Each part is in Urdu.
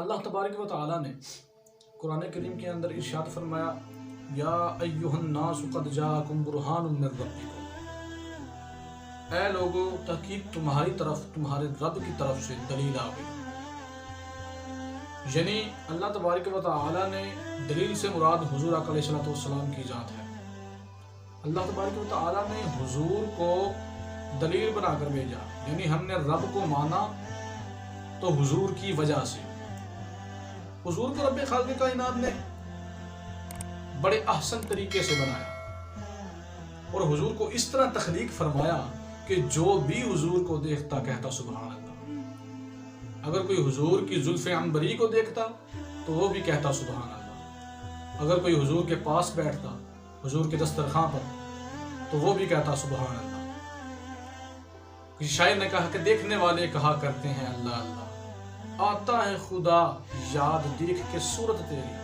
اللہ تبارک و تعالیٰ نے قرآن کریم کے اندر ارشاد فرمایا یا ایھا الناس قد جاءکم برہان من ربکم، اے لوگو تحقیق تمہاری طرف تمہارے رب کی طرف سے دلیل آ گئی۔ یعنی اللہ تبارک و تعالیٰ نے دلیل سے مراد حضور آقا علیہ السلام کی ذات ہے۔ اللہ تبارک و تعالیٰ نے حضور کو دلیل بنا کر بھیجا، یعنی ہم نے رب کو مانا تو حضور کی وجہ سے۔ حضور کو رب خالق کائنات نے بڑے احسن طریقے سے بنایا اور حضور کو اس طرح تخلیق فرمایا کہ جو بھی حضور کو دیکھتا کہتا سبحان اللہ۔ اگر کوئی حضور کی زلف عنبری کو دیکھتا تو وہ بھی کہتا سبحان اللہ۔ اگر کوئی حضور کے پاس بیٹھتا حضور کے دسترخوان پر تو وہ بھی کہتا سبحان اللہ۔ کسی شاعر نے کہا کہ دیکھنے والے کہا کرتے ہیں اللہ اللہ، آتا ہے خدا یاد دیکھ کے صورت تیری۔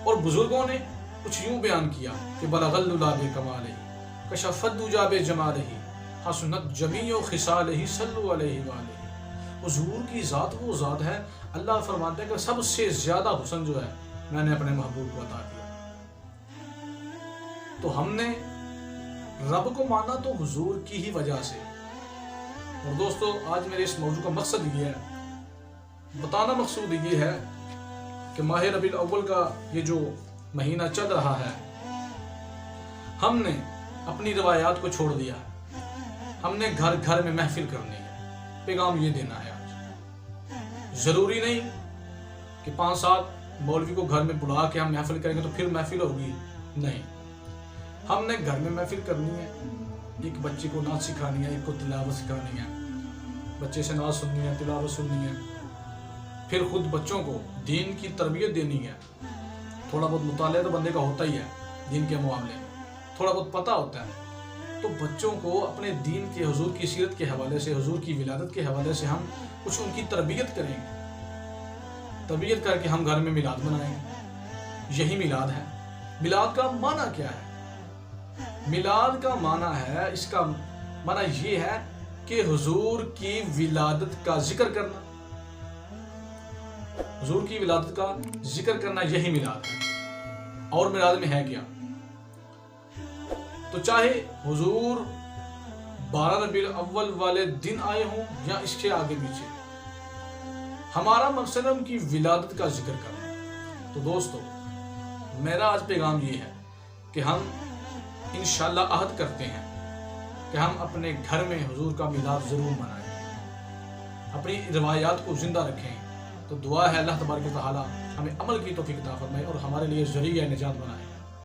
اور بزرگوں نے کچھ یوں بیان کیا کہ بلغ العلا بکمالہ کشف الدجی بجمالہ حسنت جمیع خصالہ صلوا علیہ وآلہ۔ حضور کی ذات وہ ذات ہے، اللہ فرماتے ہیں کہ سب سے زیادہ حسن جو ہے میں نے اپنے محبوب کو عطا کیا۔ تو ہم نے رب کو مانا تو حضور کی ہی وجہ سے۔ اور دوستو آج میرے اس موضوع کا مقصد یہ ہے، بتانا مقصود یہ ہے کہ ماہ ربیع الاول کا یہ جو مہینہ چل رہا ہے، ہم نے اپنی روایات کو چھوڑ دیا ہے، ہم نے گھر گھر میں محفل کرنی ہے۔ پیغام یہ دینا ہے آج، ضروری نہیں کہ 5-7 مولوی کو گھر میں بلا کے ہم محفل کریں گے تو پھر محفل ہوگی، نہیں، ہم نے گھر میں محفل کرنی ہے۔ ایک بچے کو نعت سکھانی ہے، ایک کو تلاوت سکھانی ہے، بچے سے نعت سننی ہے، تلاوت سننی ہے، پھر خود بچوں کو دین کی تربیت دینی ہے۔ تھوڑا بہت مطالعہ تو بندے کا ہوتا ہی ہے دین کے معاملے میں، تھوڑا بہت پتہ ہوتا ہے، تو بچوں کو اپنے دین کے حضور کی سیرت کے حوالے سے، حضور کی ولادت کے حوالے سے ہم کچھ ان کی تربیت کریں گے، تربیت کر کے ہم گھر میں میلاد منائیں گے۔ یہی میلاد ہے۔ میلاد کا معنی کیا ہے؟ میلاد کا معنی ہے، اس کا معنی یہ ہے کہ حضور کی ولادت کا ذکر کرنا، حضور کی ولادت کا ذکر کرنا، یہی میلاد ہے۔ اور میلاد میں ہے کیا؟ تو چاہے حضور 12 ربیع الاول والے دن آئے ہوں یا اس کے آگے پیچھے، ہمارا مقصد ہے ان کی ولادت کا ذکر کرنا۔ تو دوستو میرا آج پیغام یہ ہے کہ ہم انشاءاللہ عہد کرتے ہیں کہ ہم اپنے گھر میں حضور کا میلاد ضرور منائیں، اپنی روایات کو زندہ رکھیں۔ تو دعا ہے اللہ تبارک و تعالیٰ ہمیں عمل کی توفیق عطا فرمائے اور ہمارے لیے ذریعہ نجات بنائے۔